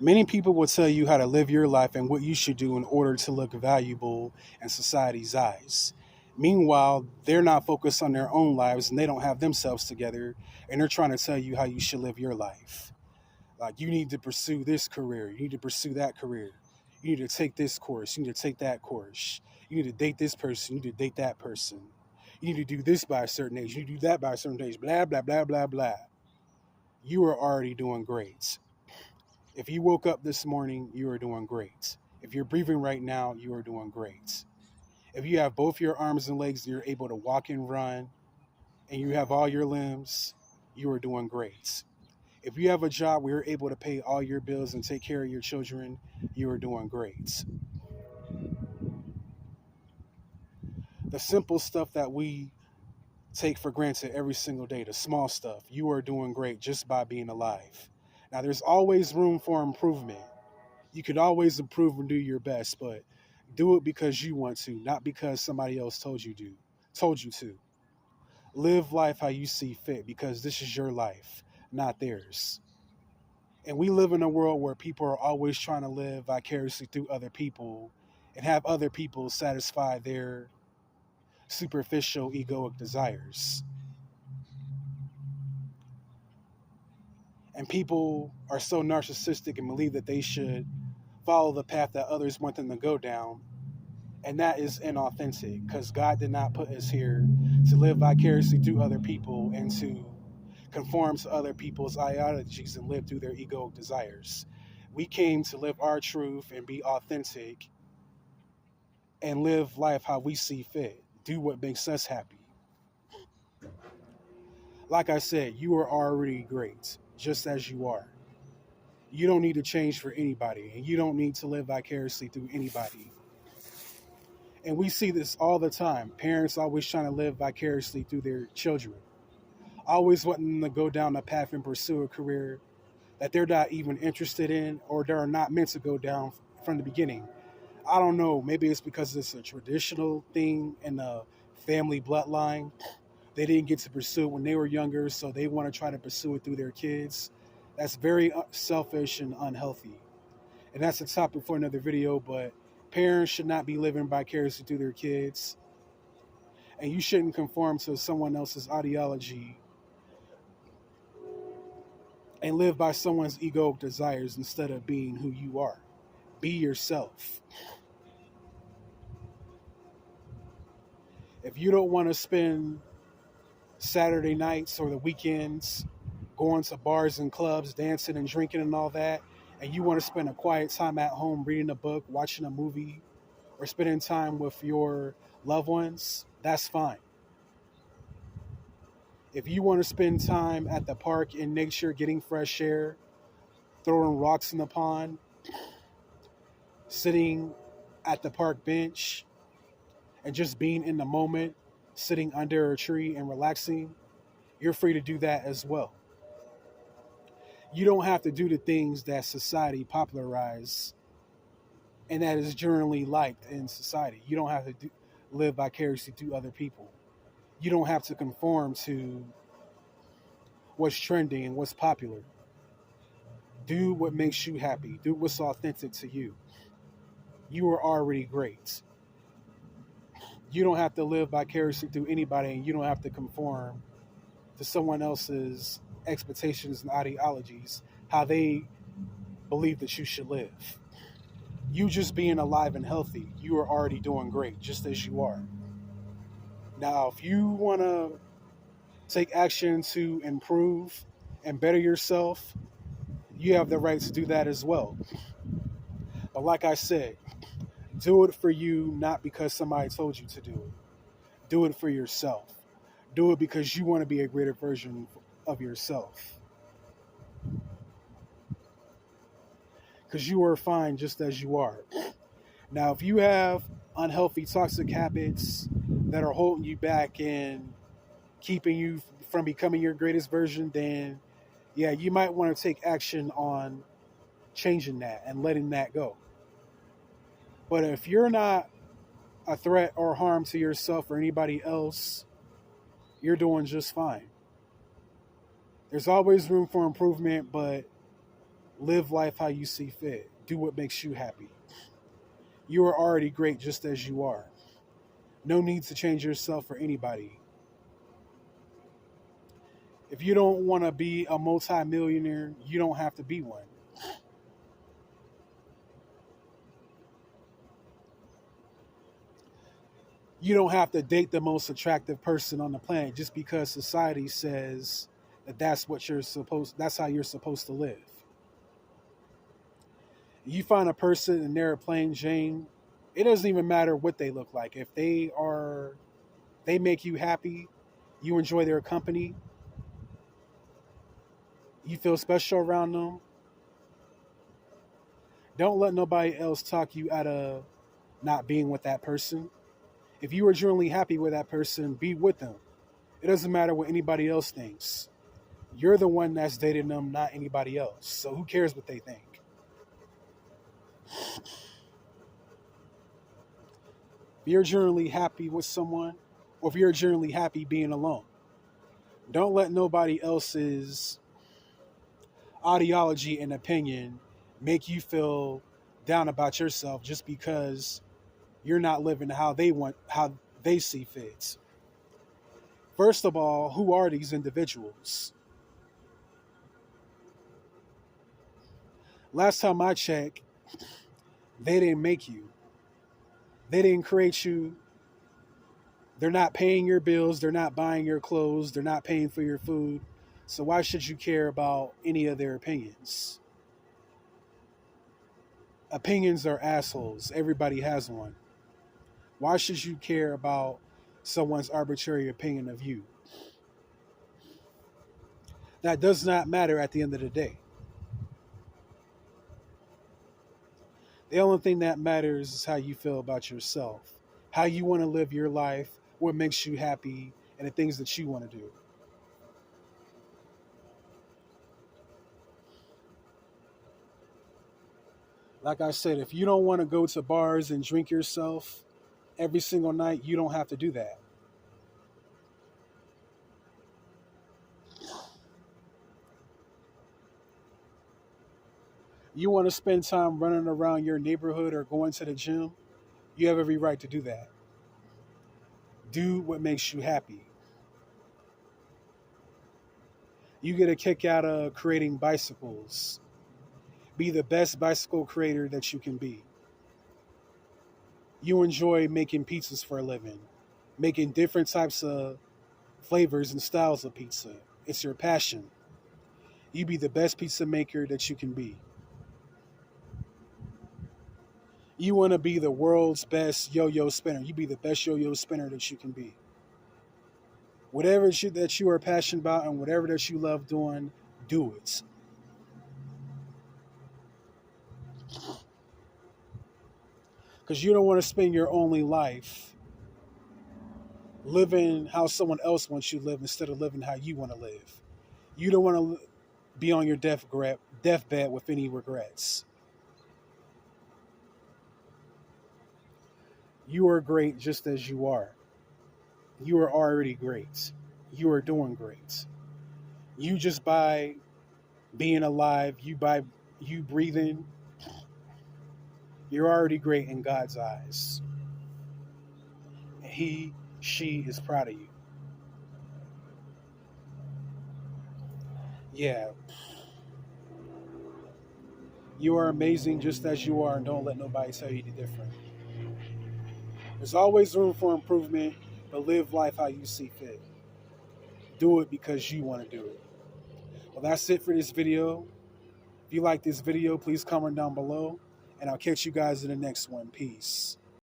Many people will tell you how to live your life and what you should do in order to look valuable in society's eyes. Meanwhile, they're not focused on their own lives and they don't have themselves together, and they're trying to tell you how you should live your life. Like, you need to pursue this career, you need to pursue that career, you need to take this course, you need to take that course, you need to date this person, you need to date that person, you need to do this by a certain age, you need to do that by a certain age, blah, blah, blah, blah, blah. You are already doing great. If you woke up this morning, you are doing great. If you're breathing right now, you are doing great. If you have both your arms and legs, you're able to walk and run, and you have all your limbs, you are doing great. If you have a job where you're able to pay all your bills and take care of your children, you are doing great. The simple stuff that we take for granted every single day, the small stuff, you are doing great just by being alive. Now, there's always room for improvement. You could always improve and do your best, but do it because you want to, not because somebody else told you to. Live life how you see fit because this is your life, not theirs. And we live in a world where people are always trying to live vicariously through other people and have other people satisfy their superficial egoic desires. And people are so narcissistic and believe that they should follow the path that others want them to go down. And that is inauthentic because God did not put us here to live vicariously through other people and to conform to other people's ideologies and live through their egoic desires. We came to live our truth and be authentic and live life how we see fit. Do what makes us happy. Like I said, you are already great, just as you are. You don't need to change for anybody, and you don't need to live vicariously through anybody. And we see this all the time. Parents always trying to live vicariously through their children, always wanting them to go down a path and pursue a career that they're not even interested in or they're not meant to go down from the beginning. I don't know. Maybe it's because it's a traditional thing in the family bloodline. They didn't get to pursue it when they were younger, so they want to try to pursue it through their kids. That's very selfish and unhealthy. And that's a topic for another video, but parents should not be living vicariously through their kids. And you shouldn't conform to someone else's ideology and live by someone's egoic desires instead of being who you are. Be yourself. If you don't want to spend Saturday nights or the weekends going to bars and clubs, dancing and drinking and all that, and you want to spend a quiet time at home reading a book, watching a movie, or spending time with your loved ones, that's fine. If you want to spend time at the park in nature, getting fresh air, throwing rocks in the pond, sitting at the park bench, and just being in the moment, sitting under a tree and relaxing, you're free to do that as well. You don't have to do the things that society popularizes and that is generally liked in society. You don't have to live vicariously through other people. You don't have to conform to what's trending and what's popular. Do what makes you happy. Do what's authentic to you. You are already great. You don't have to live vicariously through anybody, and you don't have to conform to someone else's expectations and ideologies, how they believe that you should live. You just being alive and healthy, you are already doing great, just as you are. Now, if you want to take action to improve and better yourself, you have the right to do that as well. But like I said, do it for you, not because somebody told you to do it. Do it for yourself. Do it because you want to be a greater version of yourself. Because you are fine just as you are. Now, if you have unhealthy, toxic habits that are holding you back and keeping you from becoming your greatest version, then yeah, you might want to take action on changing that and letting that go. But if you're not a threat or harm to yourself or anybody else, you're doing just fine. There's always room for improvement, but Live life how you see fit. Do what makes you happy. You are already great just as you are. No need to change yourself for anybody. If you don't want to be a multimillionaire, you don't have to be one. You don't have to date the most attractive person on the planet just because society says that that's how you're supposed to live. You find a person and they're a plain Jane, it doesn't even matter what they look like. If they make you happy, you enjoy their company, you feel special around them, don't let nobody else talk you out of not being with that person. If you are genuinely happy with that person, be with them. It doesn't matter what anybody else thinks. You're the one that's dating them, not anybody else. So who cares what they think? If you're genuinely happy with someone, or if you're genuinely happy being alone, don't let nobody else's ideology and opinion make you feel down about yourself just because you're not living how they see fit. First of all, who are these individuals? Last time I checked, they didn't make you. They didn't create you. They're not paying your bills. They're not buying your clothes. They're not paying for your food. So why should you care about any of their opinions? Opinions are assholes. Everybody has one. Why should you care about someone's arbitrary opinion of you? That does not matter at the end of the day. The only thing that matters is how you feel about yourself, how you want to live your life, what makes you happy, and the things that you want to do. Like I said, if you don't want to go to bars and drink yourself every single night, you don't have to do that. You want to spend time running around your neighborhood or going to the gym, you have every right to do that. Do what makes you happy. You get a kick out of creating bicycles. Be the best bicycle creator that you can be. You enjoy making pizzas for a living, making different types of flavors and styles of pizza. It's your passion. You be the best pizza maker that you can be. You want to be the world's best yo-yo spinner. You be the best yo-yo spinner that you can be. Whatever that you are passionate about and whatever that you love doing, do it. Because you don't want to spend your only life living how someone else wants you to live instead of living how you want to live. You don't want to be on your deathbed with any regrets. You are great just as you are. You are already great. You are doing great. You just by being alive, by you breathing, you're already great in God's eyes. He, she is proud of you. Yeah. You are amazing just as you are, and don't let nobody tell you any different. There's always room for improvement, but live life how you see fit. Do it because you want to do it. Well, that's it for this video. If you like this video, please comment down below, and I'll catch you guys in the next one. Peace.